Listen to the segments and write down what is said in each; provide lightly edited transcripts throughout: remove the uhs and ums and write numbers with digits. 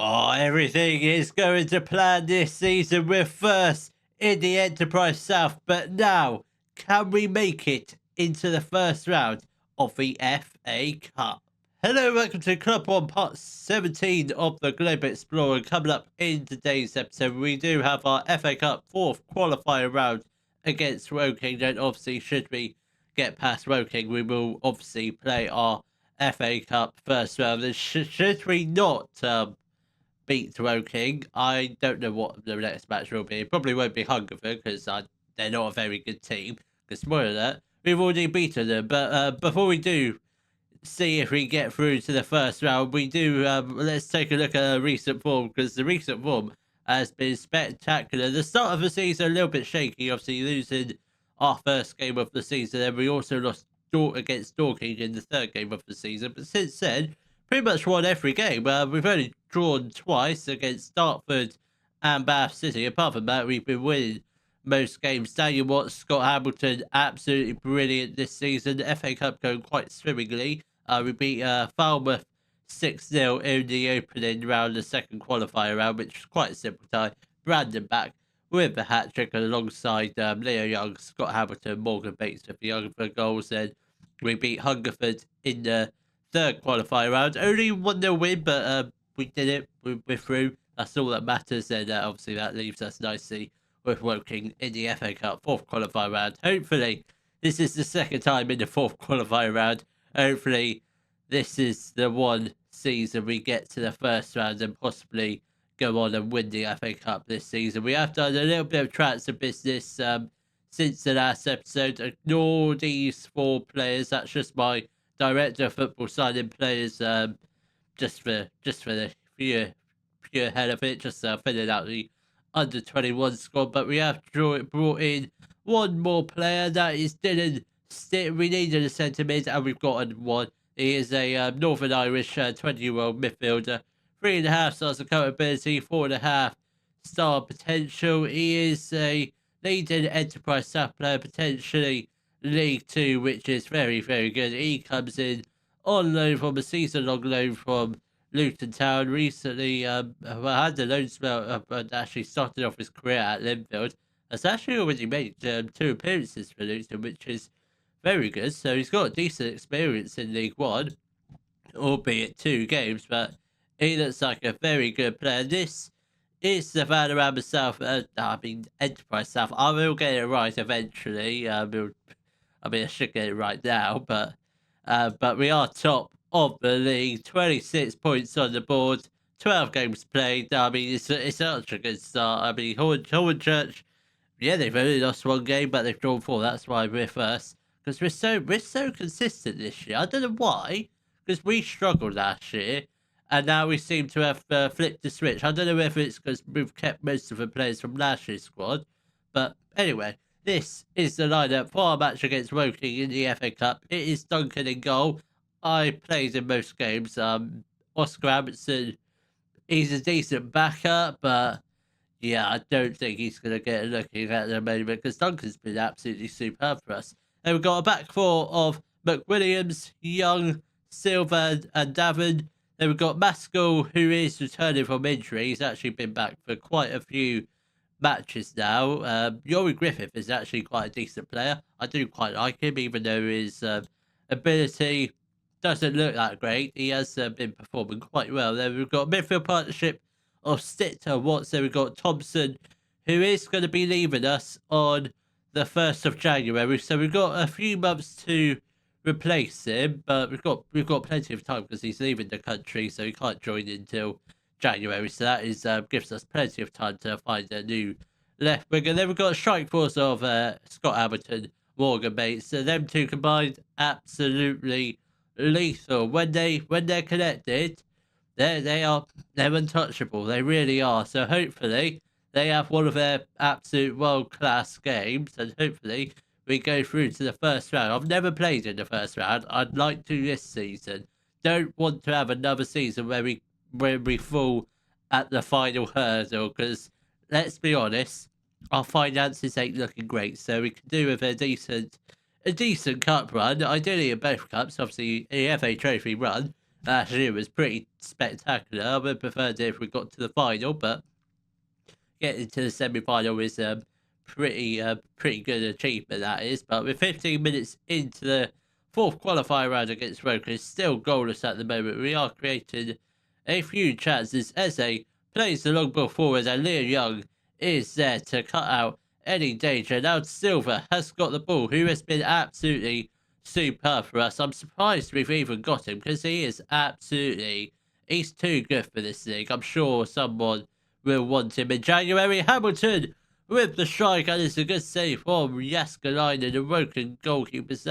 Oh, everything is going to plan this season. We're first in the Enterprise South, but now, can we make it into the first round of the FA Cup? Hello, welcome to Club One, part 17 of the Globe Explorer. Coming up in today's episode, we do have our FA Cup fourth qualifier round against Woking. Then, obviously, should we get past Woking, we will obviously play our FA Cup first round. And should we not beat Woking, I don't know what the next match will be. It probably won't be Hungerford because they're not a very good team. Because spoiler alert, we've already beaten them. But before we do see if we get through to the first round, we do let's take a look at recent form, because the recent form has been spectacular. The start of the season a little bit shaky, obviously losing our first game of the season, and we also lost against Dorking in the third game of the season. But since then, pretty much won every game. We've only drawn twice against Dartford and Bath City. Apart from that, we've been winning most games. Daniel Watts, Scott Hamilton, absolutely brilliant this season. The FA Cup going quite swimmingly. We beat Falmouth 6-0 in the opening round, the second qualifier round, which was quite a simple tie. Brandon back with the hat-trick alongside Leo Young, Scott Hamilton, Morgan Bates with the other goals. Then we beat Hungerford in the third qualifier round. Only 1-0 win, but we did it. We're through. That's all that matters. And obviously that leaves us nicely with Woking in the FA Cup fourth qualifier round. Hopefully, this is the second time in the fourth qualifier round. Hopefully, this is the one season we get to the first round and possibly go on and win the FA Cup this season. We have done a little bit of transfer business since the last episode. Ignore these four players. That's just my director of football signing players just for the pure hell of it, just filling out the under 21 squad. But we have brought in one more player, that is Dylan Stitt. We needed a centre mid and we've gotten one. He is a Northern Irish 20-year-old midfielder, 3.5 stars of current ability, 4.5 star potential. He is a leading Enterprise South player, potentially League Two, which is very, very good. He comes in on loan from a season-long loan from Luton Town. Recently, had the loan spell, but actually started off his career at Linfield. Has actually already made 2 appearances for Luton, which is very good. So he's got decent experience in League One, albeit 2 games, but he looks like a very good player. This is the Vanarama South, Enterprise South. I will get it right eventually. I should get it right now, but we are top of the league. 26 points on the board, 12 games played. It's such a good start. Hornchurch, yeah, they've only lost 1 game, but they've drawn 4. That's why we're first, because we're so consistent this year. I don't know why, because we struggled last year, and now we seem to have flipped the switch. I don't know if it's because we've kept most of the players from last year's squad, but anyway. This is the lineup for our match against Woking in the FA Cup. It is Duncan in goal. I played in most games. Oscar Amundsen, he's a decent backup, but yeah, I don't think he's going to get a look at the moment because Duncan's been absolutely superb for us. And we've got a back four of McWilliams, Young, Silva, and Davin. Then we've got Maskell, who is returning from injury. He's actually been back for quite a few matches now. Yori Griffith is actually quite a decent player. I do quite like him, even though his ability doesn't look that great. He has been performing quite well. Then we've got a midfield partnership of Stitter, Watson. We've got Thompson, who is going to be leaving us on the 1st of January. So we've got a few months to replace him, but we've got plenty of time because he's leaving the country, so he can't join until January, so that is gives us plenty of time to find a new left winger. Then we've got a strike force of Scott Hamilton, Morgan Bates. So them two combined, absolutely lethal. When they're connected, they're untouchable. They really are. So hopefully they have one of their absolute world class games, and hopefully we go through to the first round. I've never played in the first round. I'd like to this season. Don't want to have another season where we fall at the final hurdle, because let's be honest, our finances ain't looking great. So we can do with a decent cup run, ideally in both cups, obviously the FA Trophy run, Actually, it was pretty spectacular. I would have preferred it if we got to the final, but getting to the semi-final is pretty good achievement, that is. But with 15 minutes into the fourth qualifying round against Roker, it's still goalless at the moment. We are creating a few chances. Eze plays the long ball forward, and Leon Young is there to cut out any danger. Now Silva has got the ball, who has been absolutely superb for us. I'm surprised we've even got him, because he's too good for this league. I'm sure someone will want him in January. Hamilton with the strike, and it's a good save from Jaskalainen, the broken goalkeepers.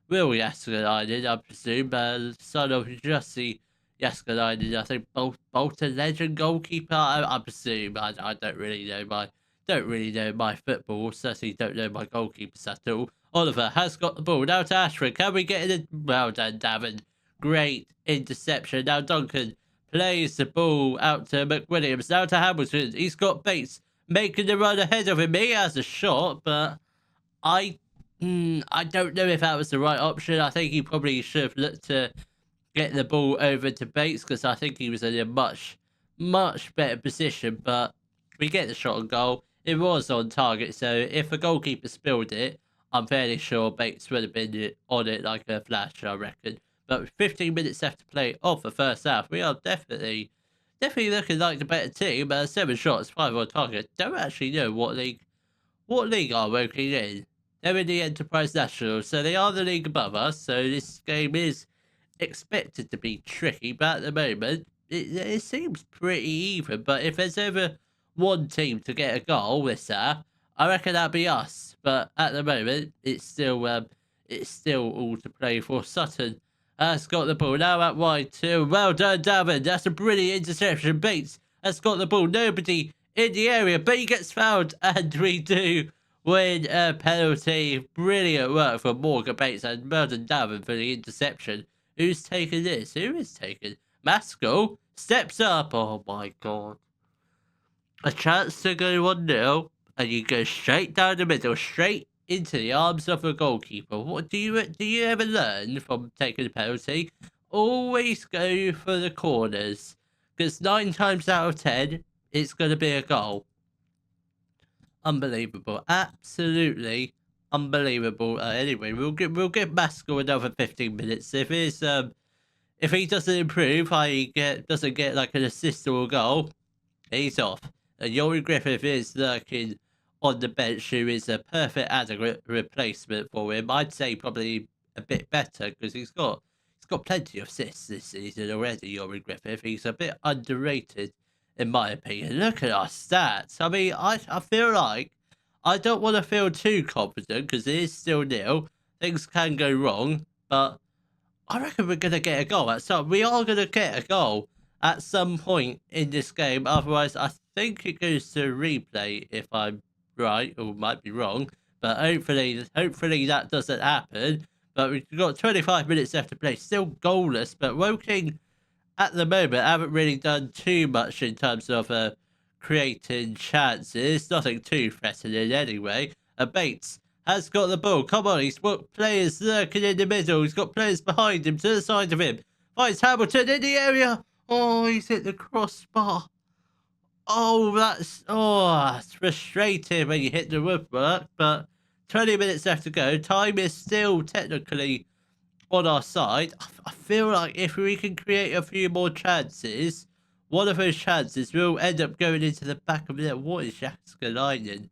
Will Jaskalainen, I presume, son of Jussi Jaskalainen, I think Bolton legend goalkeeper. I presume. I don't really know my football. Certainly don't know my goalkeepers at all. Oliver has got the ball now to Ashford. Can we get it? Well done, Davin. Great interception. Now Duncan plays the ball out to McWilliams. Now to Hamilton. He's got Bates making the run ahead of him. He has a shot, but I don't know if that was the right option. I think he probably should have looked to get the ball over to Bates, because I think he was in a much better position. But we get the shot on goal. It was on target, so if a goalkeeper spilled it, I'm fairly sure Bates would have been on it like a flash, I reckon. But with 15 minutes left to play off the first half, we are definitely looking like the better team. 7 shots, 5 on target. Don't actually know what league are working in. They're in the Enterprise National, so they are the league above us. So this game is expected to be tricky, but at the moment it seems pretty even. But if there's ever one team to get a goal this half, I reckon that'd be us. But at the moment, it's still all to play for. Sutton has got the ball now at wide too. Well done, Davin. That's a brilliant interception. Bates has got the ball. Nobody in the area, but he gets fouled, and we do win a penalty. Brilliant work from Morgan Bates, and well done, Davin, for the interception. Who's taken this? Who is taken? Maskell steps up. Oh my god. A chance to go 1-0, and you go straight down the middle, straight into the arms of a goalkeeper. What do you ever learn from taking a penalty? Always go for the corners, because 9 times out of 10, it's going to be a goal. Unbelievable, absolutely unbelievable. Anyway, we'll give Maskell another 15 minutes. If he doesn't improve, doesn't get like an assist or a goal, he's off. And Yori Griffith is lurking on the bench, who is a perfect adequate replacement for him. I'd say probably a bit better, because he's got plenty of assists this season already, Yori Griffith. He's a bit underrated, in my opinion. Look at our stats. I mean, I feel like I don't want to feel too confident, because it is still 0. Things can go wrong, but I reckon we're going to get a goal. We are going to get a goal at some point in this game. Otherwise, I think it goes to replay, if I'm right, or might be wrong. But hopefully that doesn't happen. But we've got 25 minutes left to play. Still goalless, but Woking at the moment haven't really done too much in terms of creating chances. Nothing too threatening anyway. Bates has got the ball. Come on, he's got players lurking in the middle. He's got players behind him, to the side of him. Finds Hamilton in the area. Oh, he's hit the crossbar. Oh, that's frustrating when you hit the woodwork. But 20 minutes left to go. Time is still technically on our side. I feel like if we can create a few more chances, one of those chances will end up going into the back of the net. What is Jaskalainen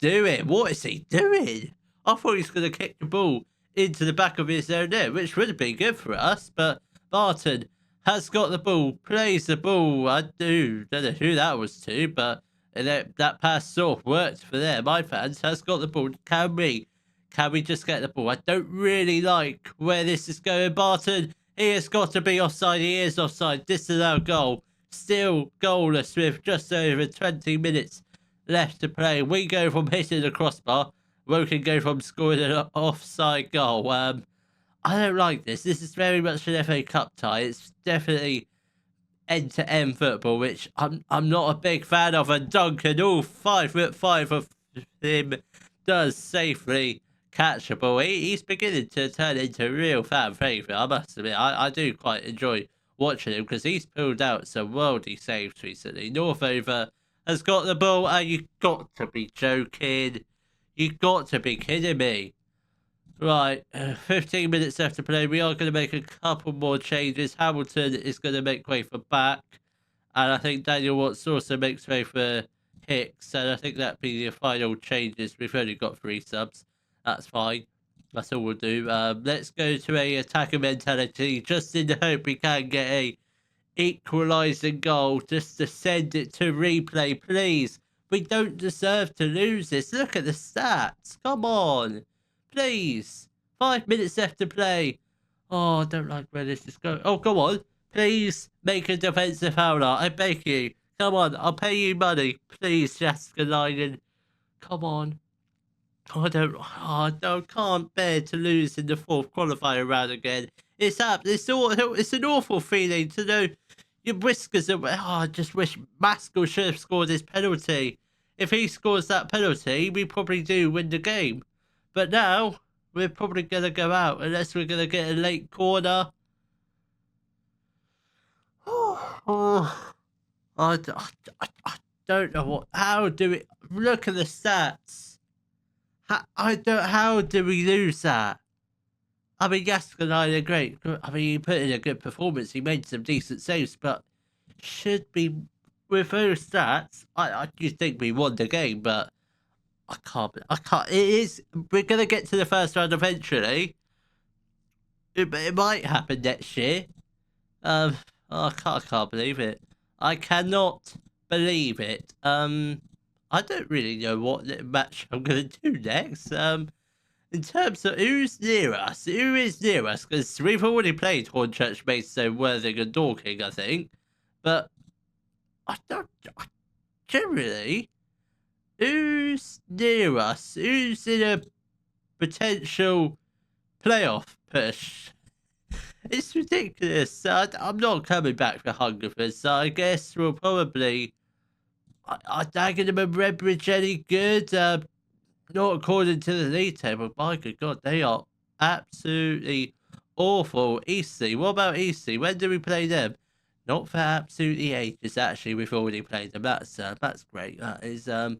doing? What is he doing? I thought he was going to kick the ball into the back of his own net, which would have been good for us. But Barton has got the ball, plays the ball. I don't know who that was to, but that pass sort of worked for them. My fans has got the ball. Can we just get the ball? I don't really like where this is going. Barton, he has got to be offside. He is offside. Disallowed goal. Still goalless with just over 20 minutes left to play. We go from hitting the crossbar. Woking go from scoring an offside goal. I don't like this. This is very much an FA Cup tie. It's definitely end-to-end football, which I'm not a big fan of. And Duncan, all 5'5" of him, does safely catchable. He's beginning to turn into a real fan favourite. I must admit, I do quite enjoy watching him because he's pulled out some worldy saves recently. Northover has got the ball, and you've got to be joking. You've got to be kidding me. Right, 15 minutes left to play. We are going to make a couple more changes. Hamilton is going to make way for back. And I think Daniel Watts also makes way for Hicks. And I think that'd be the final changes. We've only got 3 subs. That's fine. That's all we'll do. Let's go to a attacker mentality, just in the hope we can get a equalising goal, just to send it to replay, please. We don't deserve to lose this. Look at the stats. Come on. Please. 5 minutes left to play. Oh, I don't like where this is going. Oh, go on. Please make a defensive foul. I beg you. Come on. I'll pay you money. Please, Jessica Lyden. Come on. I can't bear to lose in the 4th qualifier round again. It's an awful feeling to know your whiskers are. I just wish Maskell should have scored his penalty. If he scores that penalty, we probably do win the game. But now, we're probably going to go out unless we're going to get a late corner. I don't know what. How do we. Look at the stats. How do we lose that? I mean, Yask and I are great. I mean, he put in a good performance. He made some decent saves, but should be. With those stats, I do think we won the game, but I can't. It is. We're gonna get to the first round eventually. It might happen next year. I can't believe it. I cannot believe it. I don't really know what match I'm gonna do next. In terms of who's near us, who is near us? Because we've already played Hornchurch, Maidstone, Worthing, and Dorking, I think. But I don't generally. Who's near us? Who's in a potential playoff push? It's ridiculous. I'm not coming back for Hungerford, so I guess we'll probably. Are Dagenham and Redbridge any good? Not according to the league table. My good God, they are absolutely awful. Eastleigh, what about Eastleigh? When do we play them? Not for absolutely ages. Actually, we've already played them. That's great. That is. I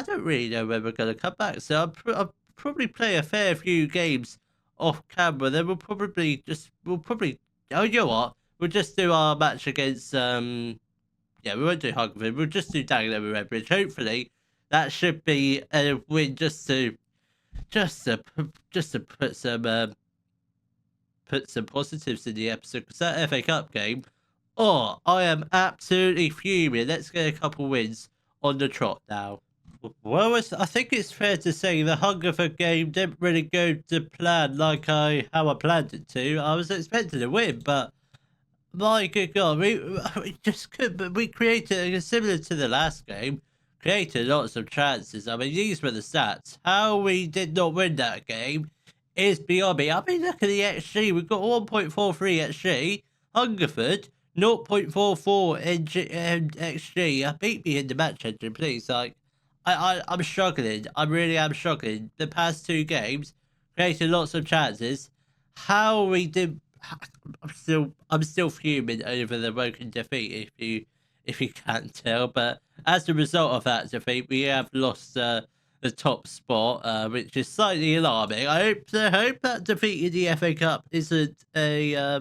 don't really know when we're going to come back, so I'll probably play a fair few games off camera. Then we'll probably. Oh, you know what? We'll just do our match against. Yeah, we won't do Hungerford. We'll just do Dagenham and Redbridge. Hopefully, that should be a win. Just to put some positives in the episode, because that FA Cup game. Oh, I am absolutely fuming. Let's get a couple wins on the trot now. Well, I think it's fair to say the Hungerford game didn't really go to plan like how I planned it to. I was expecting to win, but my good God, we just could. But we created, similar to the last game, created lots of chances. I mean, these were the stats. How we did not win that game is beyond me. I mean, look at the XG. We've got 1.43 XG. Hungerford 0.44 XG. Beat me in the match engine, please. Like, I'm struggling. I really am struggling. The past 2 games, created lots of chances. How we did, I'm still fuming over the Woking defeat. If you can't tell, but as a result of that defeat, we have lost the top spot, which is slightly alarming. I hope that defeat in the FA Cup isn't a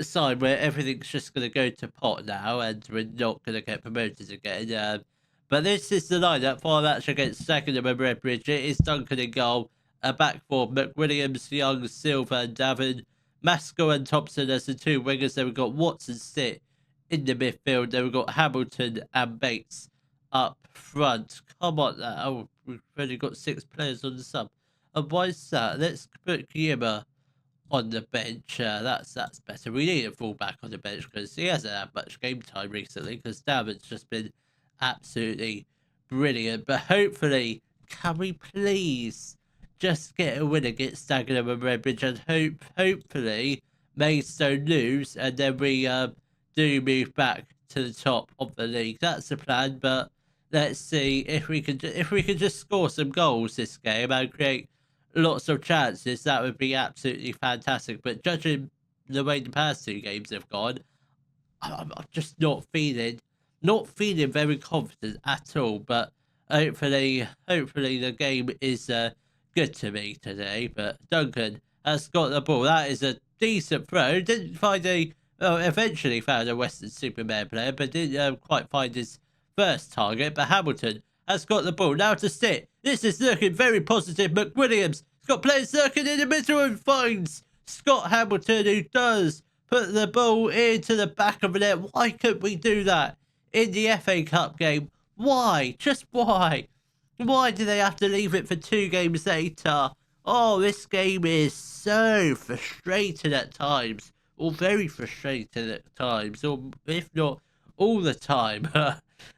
sign where everything's just going to go to pot now and we're not going to get promoted again. But this is the lineup for our match against Dagenham and Redbridge. It is Duncan in goal, a back four, McWilliams, Young, Silver, and Davin, Maskell and Thompson as the 2 wingers. Then we've got Watson sit in the midfield. Then we've got Hamilton and Bates up front. Come on, oh, we've only got 6 players on the sub. And why is that? Let's put Guillermo on the bench. That's better. We need a fullback on the bench because he hasn't had much game time recently because Davin's just been absolutely brilliant. But hopefully, can we please just get a win against Dagenham and Redbridge and hopefully Maidstone lose and then we do move back to the top of the league. That's the plan. But let's see if we can just score some goals this game and create lots of chances, that would be absolutely fantastic. But judging the way the past 2 games have gone, I'm just not feeling very confident at all. But hopefully the game is good to me today. But Duncan has got the ball. That is a decent throw. Didn't find eventually found a Weston-Super-Mare player, but didn't quite find his first target. But Hamilton has got the ball now to sit. This is looking very positive. McWilliams has got players lurking in the middle and finds Scott Hamilton, who does put the ball into the back of the net. Why couldn't we do that in the FA Cup game? Why? Just why? Why do they have to leave it for 2 games later? Oh, this game is so frustrating at times, or very frustrating at times, or if not all the time.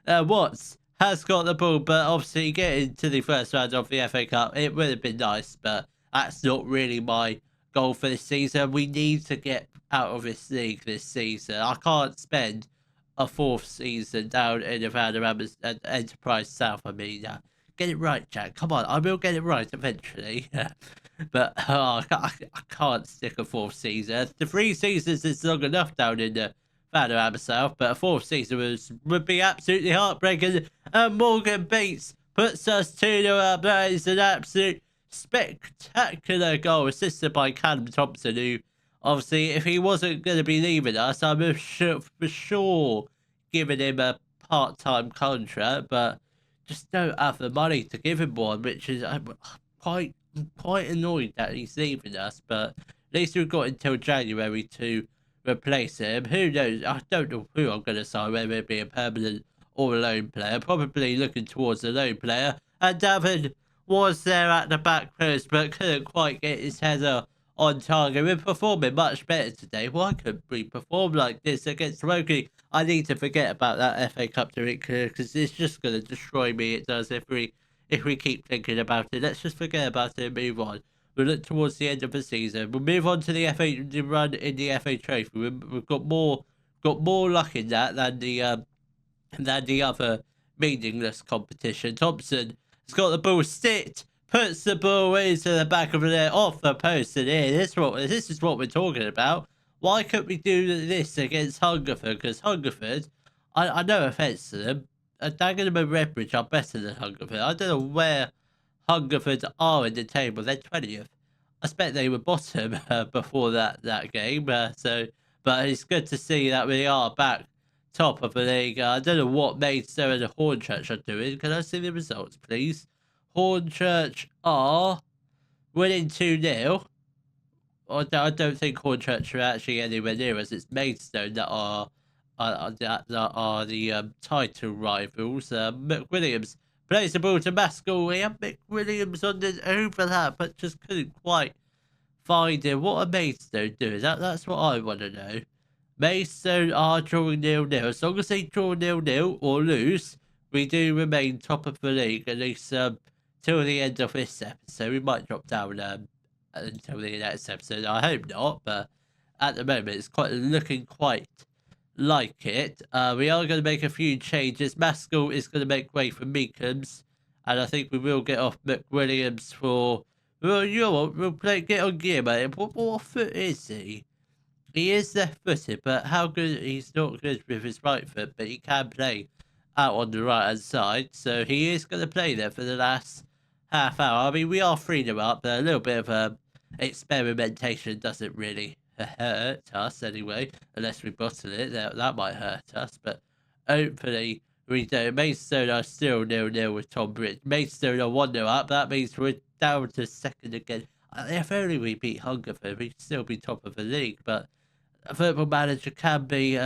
Watts has got the ball, but obviously getting to the first round of the FA Cup, it would have been nice, but that's not really my goal for this season. We need to get out of this league this season. I can't spend a 4th season down in the Vanderham Enterprise South. I mean, get it right, Jack. Come on, I will get it right eventually. But I can't stick a 4th season. The 3 seasons is long enough down in the Vanderham South, but a 4th season would be absolutely heartbreaking. And Morgan Bates puts us 2-0 up. That is an absolute spectacular goal, assisted by Callum Thompson, who obviously, if he wasn't going to be leaving us, I'm for sure giving him a part-time contract, but just don't have the money to give him one, which is quite annoyed that he's leaving us. But at least we've got until January to replace him. Who knows? I don't know who I'm going to sign, whether it be a permanent or a loan player. Probably looking towards a loan player. And Davin was there at the back post, but couldn't quite get his header on target. We're performing much better today. Why couldn't we perform like this against Woking? I need to forget about that FA Cup because it's just going to destroy me. It does if we keep thinking about it. Let's just forget about it and move on. We'll look towards the end of the season. We'll move on to the run in the FA Trophy. We've got more luck in that than the other meaningless competition. Thompson has got the ball sit, puts the ball into the back of the net, off the post, and in. This is what we're talking about. Why couldn't we do this against Hungerford? Because Hungerford, I no offence to them, Dagenham and Redbridge are better than Hungerford. I don't know where Hungerford are in the table. They're 20th. I expect they were bottom before that game. But it's good to see that we are back top of the league. I don't know what Maidstone and Hornchurch are doing. Can I see the results, please? Hornchurch are winning 2-0. I don't think Hornchurch are actually anywhere near us. It's Maidstone that are the title rivals. McWilliams plays the ball to Maskell. We have McWilliams on the overlap, but just couldn't quite find him. What are Maidstone doing? That's what I want to know. Maidstone are drawing 0-0. As long as they draw 0-0 or lose, we do remain top of the league, at least till the end of this episode. We might drop down until the next episode. I hope not, but at the moment it's looking quite like it. We are going to make a few changes. Maskell is going to make way for Meekums, and I think we will get off McWilliams for. Well, you know what? We'll get on gear, mate. What foot is he? He is left-footed, but how good? He's not good with his right foot, but he can play out on the right-hand side. So he is going to play there for the last half hour. I mean, we are 3-0 up, but a little bit of experimentation doesn't really hurt us anyway, unless we bottle it. That might hurt us, but hopefully we don't. Maidstone are still 0-0 with Tom Bridge. Maidstone are 1-0 up. That means we're down to second again. If only we beat Hungerford, we'd still be top of the league, but a Football Manager can be,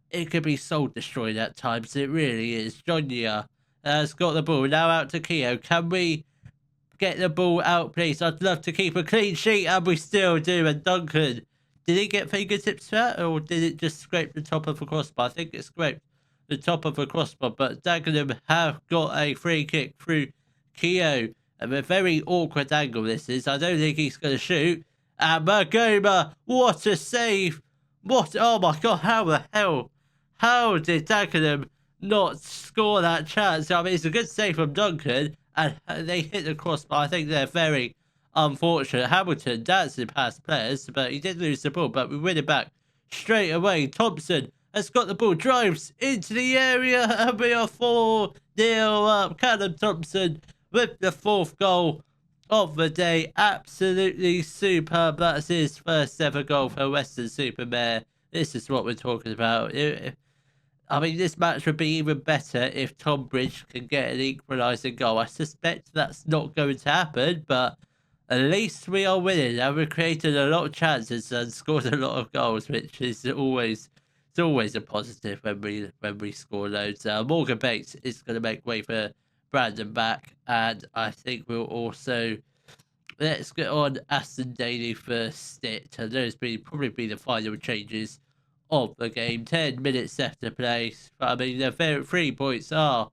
it can be soul-destroying at times. It really is. Jonia has got the ball. Now out to Keogh. Can we get the ball out, please? I'd love to keep a clean sheet, and we still do. And Duncan, did he get fingertips for that, or did it just scrape the top of the crossbar? I think it scraped the top of the crossbar, but Dagenham have got a free kick through Keogh. And a very awkward angle this is. I don't think he's going to shoot. And Magoma, what a save. Oh my God, how the hell? How did Dagenham not score that chance? I mean, it's a good save from Duncan. and they hit the crossbar. I think they're very unfortunate. Hamilton dancing past players, but he did lose the ball, but we win it back straight away. Thompson has got the ball, drives into the area, and we are 4-0 up. Callum Thompson with the 4th goal of the day. Absolutely superb. That's his first ever goal for Weston-Super-Mare. This is what we're talking about. I mean, this match would be even better if Tonbridge can get an equalising goal. I suspect that's not going to happen, but at least we are winning and we're creating a lot of chances and scored a lot of goals, which is always a positive when we score loads. Morgan Bates is going to make way for Brandon back, and I think we'll also let's get on Aston Daly for Stitt. And those probably be the final changes of the game. 10 minutes left to play. I mean, the 3 points are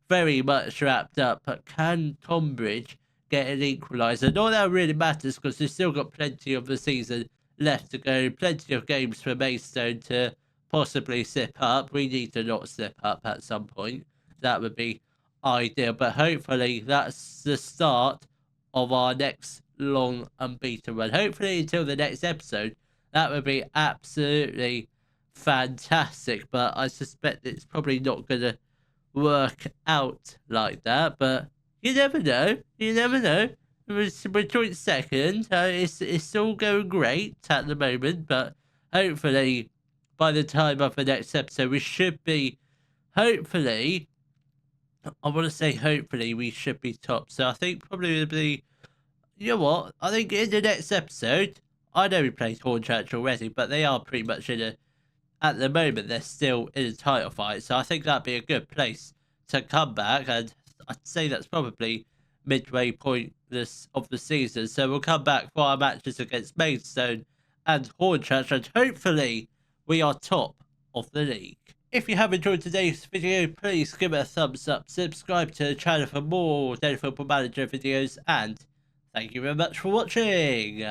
very much wrapped up, but can Tonbridge get an equaliser? Not that really matters because they've still got plenty of the season left to go, plenty of games for Maidstone to possibly slip up. We need to not slip up at some point. That would be ideal, but hopefully that's the start of our next long unbeaten run. Hopefully until the next episode. That would be absolutely fantastic, but I suspect it's probably not going to work out like that, but you never know. We're joint second. It's all going great at the moment, but hopefully by the time of the next episode we should be hopefully we should be top. So I think probably it'll be, you know what, I think in the next episode, I know we played Hornchurch already, but they are pretty much at the moment they're still in a title fight, so I think that'd be a good place to come back, and I'd say that's probably midway point of the season. So we'll come back for our matches against Maidstone and Hornchurch, and hopefully we are top of the league. If you have enjoyed today's video, please give it a thumbs up, subscribe to the channel for more Daily Football Manager videos, and thank you very much for watching.